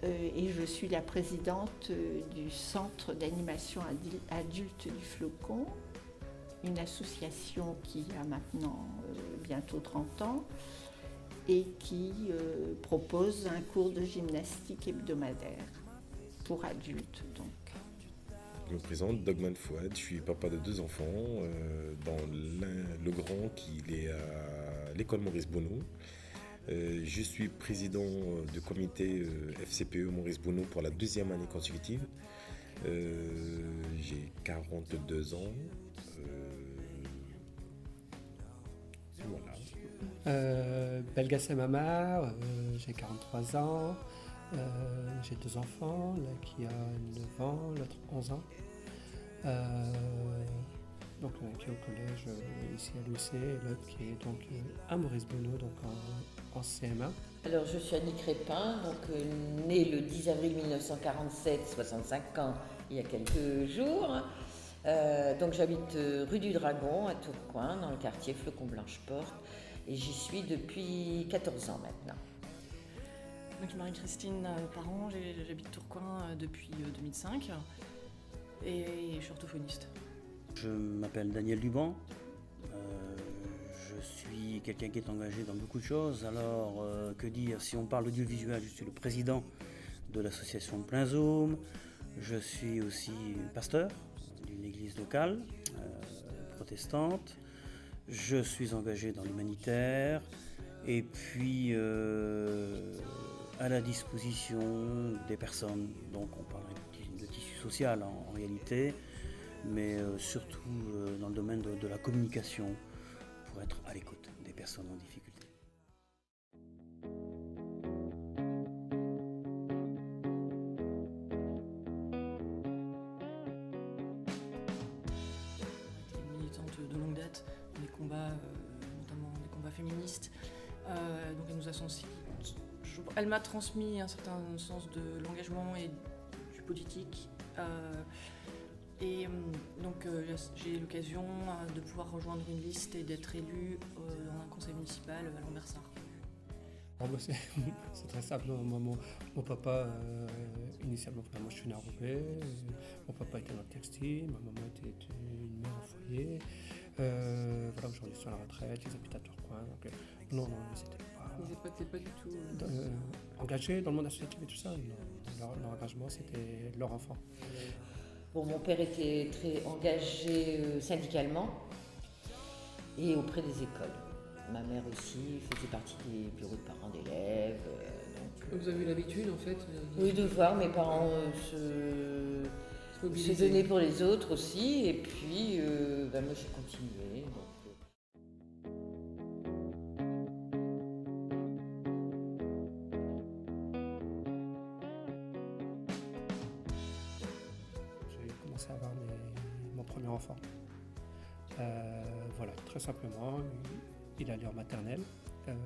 et je suis la présidente du centre d'animation adulte du Flocon, une association qui a maintenant bientôt 30 ans et qui propose un cours de gymnastique hebdomadaire pour adultes. Donc. Je me présente, Dogman Fouad, je suis papa de 2 enfants, dans le grand qui est à l'école Maurice Bonneau. Je suis président du comité FCPE Maurice Bonneau pour la 2e année consécutive. J'ai 42 ans. Voilà. Belgassem Amar, j'ai 43 ans. J'ai 2 enfants, l'un qui a 9 ans, l'autre 11 ans. Donc l'un qui est au collège ici à l'UC et l'autre qui est donc à Maurice Bonneau, donc en CM1. Alors je suis Annie Crépin, donc née le 10 avril 1947, 65 ans il y a quelques jours. Donc j'habite rue du Dragon à Tourcoing, dans le quartier Flocon-Blanche-Porte, et j'y suis depuis 14 ans maintenant. Donc, je suis Marie-Christine Parent, j'habite Tourcoing depuis 2005 et je suis orthophoniste. Je m'appelle Daniel Duban, je suis quelqu'un qui est engagé dans beaucoup de choses. Alors, que dire, si on parle d'audiovisuel, je suis le président de l'association Plein Zoom. Je suis aussi pasteur d'une église locale protestante. Je suis engagé dans l'humanitaire et puis à la disposition des personnes. Donc on parle de tissu social en réalité, mais surtout dans le domaine de la communication pour être à l'écoute des personnes en difficulté. De longue date, des combats, notamment des combats féministes. Donc elle nous a elle m'a transmis un certain sens de l'engagement et du politique. Donc j'ai eu l'occasion de pouvoir rejoindre une liste et d'être élue dans un conseil municipal à Lambersart. C'est très simple. Mon papa, initialement, moi je suis né à Roubaix. Mon papa était dans le textile, ma maman était une mère au foyer. Voilà, aujourd'hui ils sont à la retraite, ils habitent à Tourcoing. Donc, non, c'était pas. Ils n'étaient pas du tout engagés dans le monde associatif et tout ça. Non, leur engagement, c'était leur enfant. Bon, mon père était très engagé syndicalement et auprès des écoles. Ma mère aussi faisait partie des bureaux de parents d'élèves. Vous avez eu l'habitude en fait Oui, de voir mes parents se donner pour les autres aussi. Et puis, moi j'ai continué. J'ai commencé à avoir mon premier enfant. Voilà, très simplement. Il allait en maternelle. Alors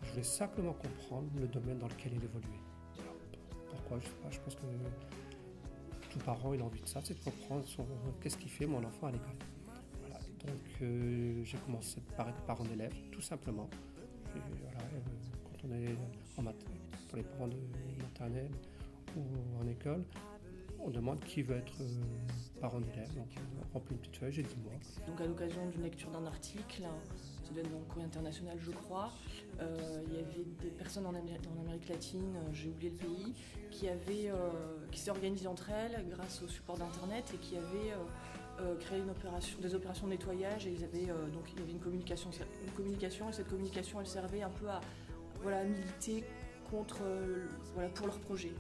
je voulais simplement comprendre le domaine dans lequel il évoluait. Alors, pourquoi, je sais pas, je pense que tout parent il a envie de ça, c'est de comprendre qu'est-ce qu'il fait mon enfant à l'école. Voilà, donc j'ai commencé par être parent d'élève, tout simplement. Et, voilà, quand on est pour les parents de maternelle ou en école, on demande qui veut être parent d'élève, donc on remplit une petite feuille, j'ai dit moi. Donc à l'occasion d'une lecture d'un article, ça doit être dans le Courrier International je crois, il y avait des personnes en Amérique latine, j'ai oublié le pays, qui s'étaient organisées entre elles grâce au support d'internet et qui avaient créé des opérations de nettoyage et il y avait une communication et cette communication elle servait un peu à militer contre, pour leur projet.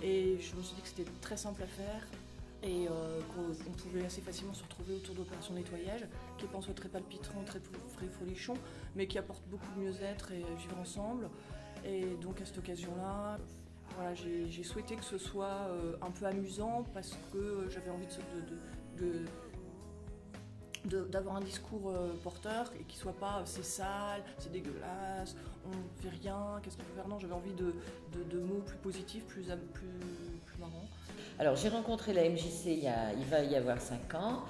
Et je me suis dit que c'était très simple à faire et qu'on pouvait assez facilement se retrouver autour d'opérations de nettoyage qui n'est pas en soi très palpitant, très folichon, mais qui apporte beaucoup de mieux-être et vivre ensemble. Et donc à cette occasion-là, j'ai souhaité que ce soit un peu amusant parce que j'avais envie d'avoir un discours porteur et qui soit pas c'est sale, c'est dégueulasse, on fait rien, qu'est-ce qu'on peut faire? Non, j'avais envie de mots plus positifs, plus marrants. Alors j'ai rencontré la MJC il va y avoir 5 ans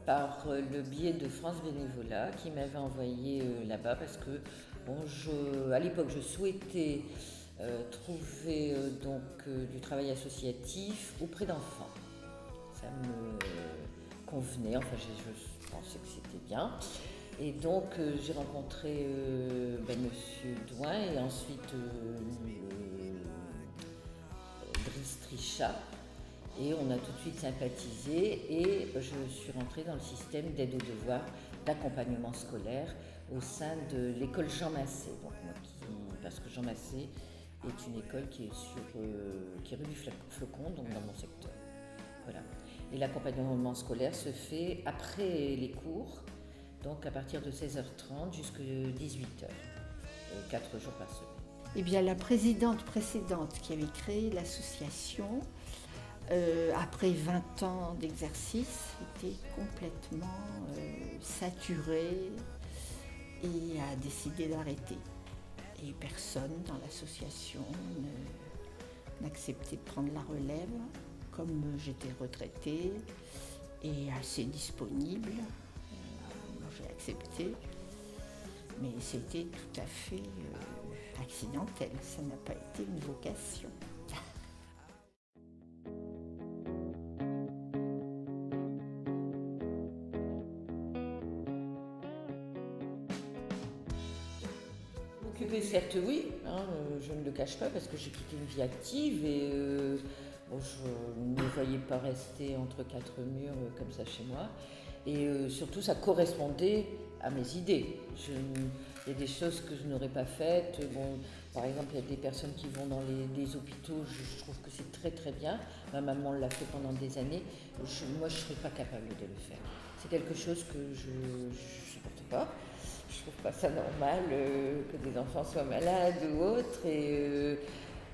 par le biais de France Bénévolat qui m'avait envoyé là-bas parce que à l'époque je souhaitais trouver du travail associatif auprès d'enfants. Ça me convenait, enfin je pensais que c'était bien. Et donc j'ai rencontré Monsieur Douin et ensuite Brice Trichat. Et on a tout de suite sympathisé et je suis rentrée dans le système d'aide aux devoirs, d'accompagnement scolaire au sein de l'école Jean Massé. Donc parce que Jean Massé est une école qui est rue du Flocon, donc dans mon secteur. Voilà. Et l'accompagnement scolaire se fait après les cours, donc à partir de 16h30 jusqu'à 18h, 4 jours par semaine. Eh bien, la présidente précédente qui avait créé l'association, après 20 ans d'exercice, était complètement saturée et a décidé d'arrêter. Et personne dans l'association n'acceptait de prendre la relève. Comme j'étais retraitée et assez disponible, j'ai accepté. Mais c'était tout à fait accidentel, ça n'a pas été une vocation. M'occuper, certes oui, je ne le cache pas parce que j'ai quitté une vie active et je ne me voyais pas rester entre quatre murs comme ça chez moi. Et surtout, ça correspondait à mes idées. Il y a des choses que je n'aurais pas faites. Bon, par exemple, il y a des personnes qui vont dans les hôpitaux. Je trouve que c'est très très bien. Ma maman l'a fait pendant des années. Moi, je ne serais pas capable de le faire. C'est quelque chose que je ne supporte pas. Je trouve pas ça normal que des enfants soient malades ou autres. Et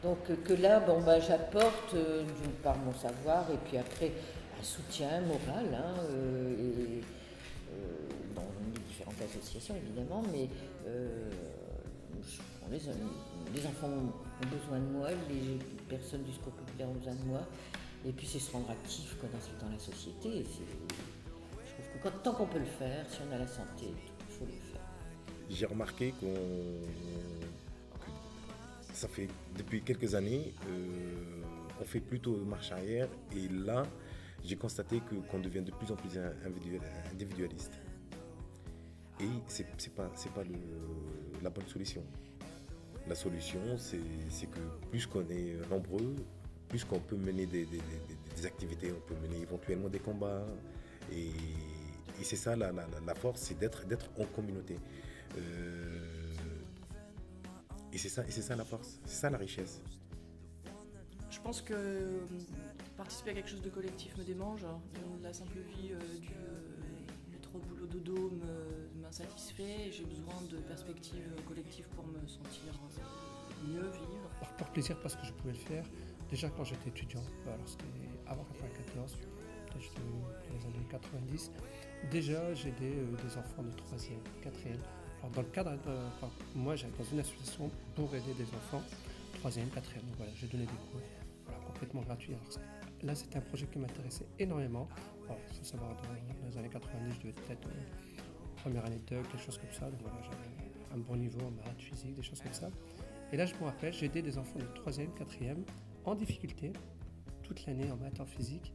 donc que là, j'apporte d'une part mon savoir et puis après un soutien moral dans les différentes associations évidemment, mais les enfants ont besoin de moi, les personnes du secours populaire ont besoin de moi, et puis c'est se rendre actif dans la société. Et je trouve que tant qu'on peut le faire, si on a la santé, il faut le faire. J'ai remarqué que ça fait depuis quelques années, on fait plutôt marche arrière, et là, j'ai constaté qu'on devient de plus en plus individualiste. Et c'est pas la bonne solution. La solution, c'est que plus qu'on est nombreux, plus qu'on peut mener des activités, on peut mener éventuellement des combats. Et c'est ça la force, c'est d'être en communauté. Et c'est ça la force, c'est ça la richesse. Je pense que participer à quelque chose de collectif me démange. La simple vie du métro boulot dodo m'insatisfait et j'ai besoin de perspectives collectives pour me sentir mieux vivre. Par plaisir, parce que je pouvais le faire déjà quand j'étais étudiant, alors c'était avant 94, peut-être dans les années 90. Déjà j'aidais des enfants de 3e, 4e. Alors dans le cadre, moi j'allais dans une association pour aider des enfants 3e, 4e. Donc voilà, j'ai donné des cours complètement gratuits. Alors, là c'était un projet qui m'intéressait énormément. Il faut savoir, dans les années 90, je devais peut-être première année de quelque chose comme ça. Donc voilà, j'avais un bon niveau en maths, physique, des choses comme ça. Et là je me rappelle, j'ai aidé des enfants de 3e, 4e en difficulté toute l'année en maths, en physique.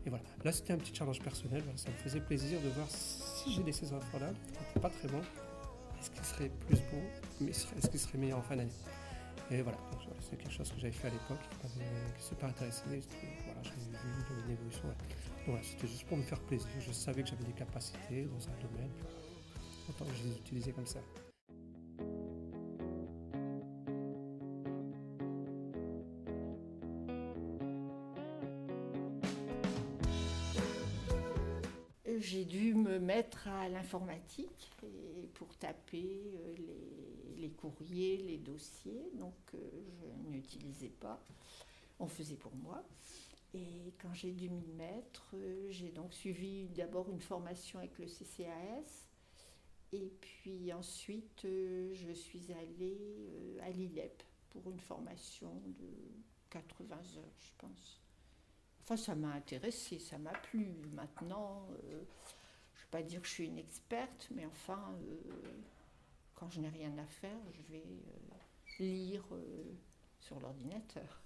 Et voilà, là c'était un petit challenge personnel. Voilà, ça me faisait plaisir de voir si j'aidais ces enfants-là, qui n'étaient pas très bons, est-ce qu'ils seraient plus bons, mais est-ce qu'ils seraient meilleurs en fin d'année. Et voilà, donc, c'est quelque chose que j'avais fait à l'époque, qui m'avait super intéressé. Voilà, j'avais vu une évolution. Ouais. Donc voilà, c'était juste pour me faire plaisir. Je savais que j'avais des capacités dans un domaine. Autant que je les utilisais comme ça. J'ai dû me mettre à l'informatique pour taper les courriers, les dossiers, donc je n'utilisais pas, on faisait pour moi. Et quand j'ai dû m'y mettre, j'ai donc suivi d'abord une formation avec le CCAS, et puis ensuite je suis allée à l'ILEP pour une formation de 80 heures, je pense. Enfin, ça m'a intéressée, ça m'a plu. Maintenant, je ne vais pas dire que je suis une experte, mais enfin, quand je n'ai rien à faire, je vais lire sur l'ordinateur.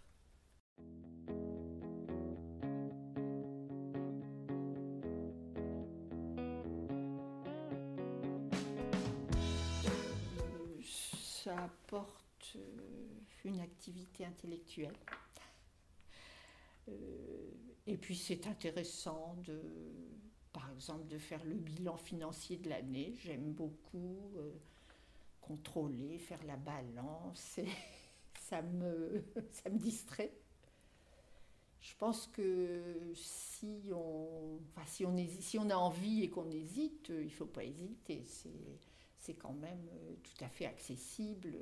Ça apporte une activité intellectuelle. Et puis c'est intéressant par exemple, de faire le bilan financier de l'année. J'aime beaucoup contrôler, faire la balance. Et ça me distrait. Je pense que si on a envie et qu'on hésite, il ne faut pas hésiter. C'est quand même tout à fait accessible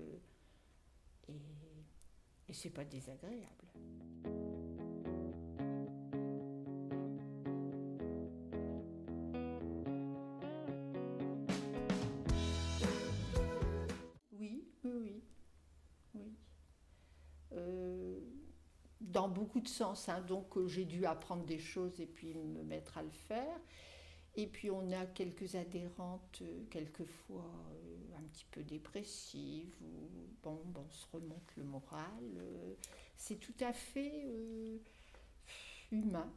et c'est pas désagréable. Oui. Dans beaucoup de sens, hein. Donc j'ai dû apprendre des choses et puis me mettre à le faire. Et puis on a quelques adhérentes, quelquefois un petit peu dépressives, où on se remonte le moral. C'est tout à fait humain.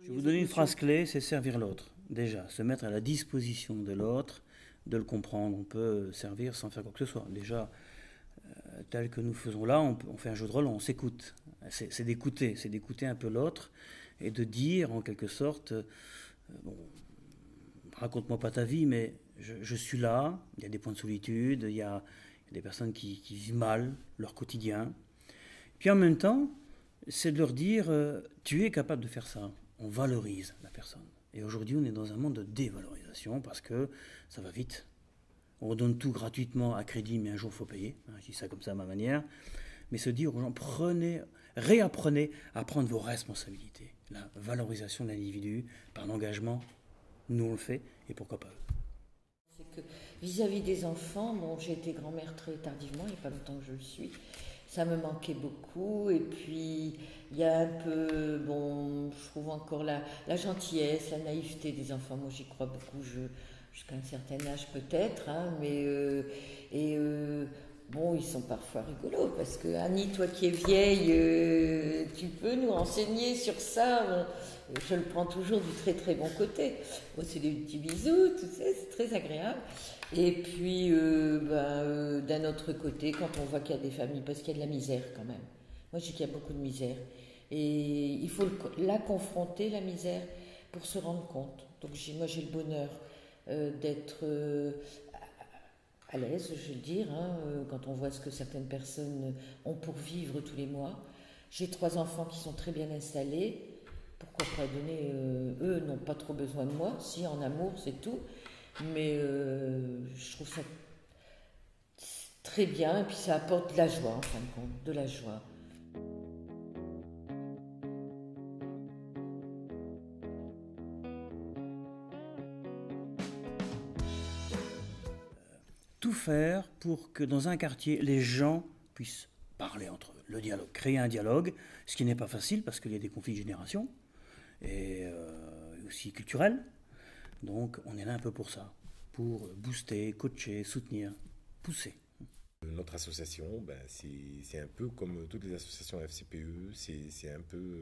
Je vais vous donner une phrase clé, c'est servir l'autre. Déjà, se mettre à la disposition de l'autre, de le comprendre. On peut servir sans faire quoi que ce soit. Déjà, tel que nous faisons là, on fait un jeu de rôle, on s'écoute. C'est d'écouter un peu l'autre et de dire en quelque sorte, raconte-moi pas ta vie, mais je suis là, il y a des points de solitude, il y a des personnes qui vivent mal leur quotidien. Puis en même temps, c'est de leur dire, tu es capable de faire ça. On valorise la personne. Et aujourd'hui, on est dans un monde de dévalorisation parce que ça va vite. On donne tout gratuitement à crédit, mais un jour, il faut payer. Je dis ça comme ça à ma manière. Mais se dire aux gens, réapprenez à prendre vos responsabilités. La valorisation de l'individu par l'engagement, nous on le fait, et pourquoi pas eux. C'est que vis-à-vis des enfants, j'ai été grand-mère très tardivement, il n'y a pas longtemps que je le suis. Ça me manquait beaucoup, et puis il y a un peu, je trouve encore la gentillesse, la naïveté des enfants. Moi, j'y crois beaucoup, jusqu'à un certain âge peut-être, hein, mais ils sont parfois rigolos, parce que Annie, toi qui es vieille, tu peux nous renseigner sur ça. Je le prends toujours du très très bon côté. C'est des petits bisous, tout ça, c'est très agréable. Et puis, d'un autre côté, quand on voit qu'il y a des familles, parce qu'il y a de la misère quand même. Moi, je dis qu'il y a beaucoup de misère. Et il faut la confronter, la misère, pour se rendre compte. Donc, moi, j'ai le bonheur d'être à l'aise, je veux dire, hein, quand on voit ce que certaines personnes ont pour vivre tous les mois. J'ai 3 enfants qui sont très bien installés. Pourquoi pas donner, eux n'ont pas trop besoin de moi, si en amour, c'est tout. Mais je trouve ça très bien, et puis ça apporte de la joie, en fin de compte, de la joie. Tout faire pour que dans un quartier, les gens puissent parler entre eux, le dialogue, créer un dialogue, ce qui n'est pas facile parce qu'il y a des conflits de génération et aussi culturels. Donc on est là un peu pour ça, pour booster, coacher, soutenir, pousser. Notre association, c'est un peu comme toutes les associations FCPE, c'est un peu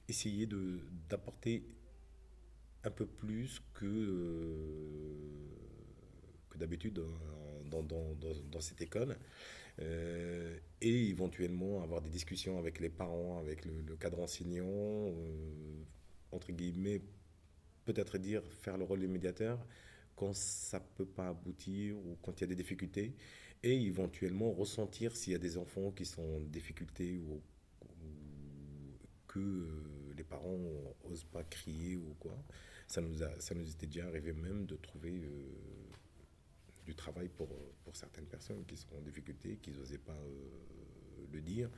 essayer d'apporter un peu plus que d'habitude dans cette école, et éventuellement avoir des discussions avec les parents, avec le cadre enseignant, entre guillemets, peut-être faire le rôle de médiateur quand ça ne peut pas aboutir ou quand il y a des difficultés, et éventuellement ressentir s'il y a des enfants qui sont en difficulté ou que les parents n'osent pas crier ou quoi. Ça nous était déjà arrivé même de trouver du travail pour certaines personnes qui sont en difficulté, qui n'osaient pas le dire,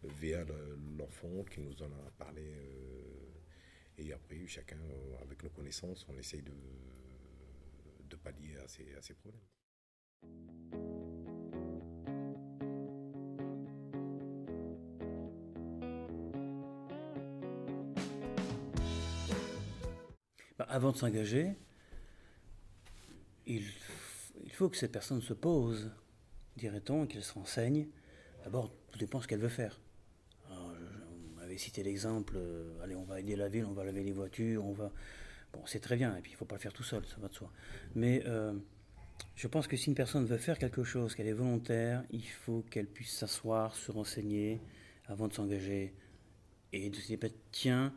via l'enfant qui nous en a parlé. Et après, chacun, avec nos connaissances, on essaye de pallier à ces problèmes. avant de s'engager, il faut que cette personne se pose, dirait-on, qu'elle se renseigne. D'abord, tout dépend de ce qu'elle veut faire. Alors, on avait cité l'exemple, allez, on va aider la ville, on va laver les voitures, on va... Bon, c'est très bien, et puis il ne faut pas le faire tout seul, ça va de soi. Mais je pense que si une personne veut faire quelque chose, qu'elle est volontaire, il faut qu'elle puisse s'asseoir, se renseigner avant de s'engager et de se dire, tiens,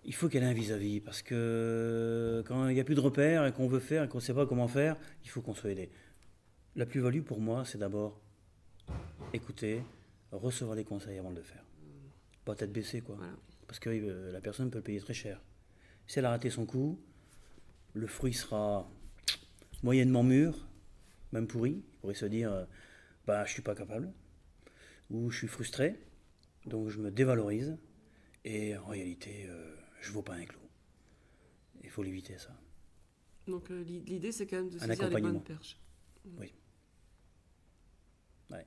il faut qu'elle ait un vis-à-vis, parce que quand il n'y a plus de repères et qu'on veut faire et qu'on ne sait pas comment faire, il faut qu'on soit aidé. La plus-value pour moi, c'est d'abord écouter, recevoir les conseils avant de le faire. Pas tête baissée, quoi. Voilà. Parce que la personne peut le payer très cher. Si elle a raté son coup, le fruit sera moyennement mûr, même pourri. Il pourrait se dire, je ne suis pas capable, ou je suis frustré, donc je me dévalorise, et en réalité, je ne vaux pas un clou. Il faut l'éviter, ça. Donc l'idée, c'est quand même de saisir les bonnes perches. Oui. Ouais.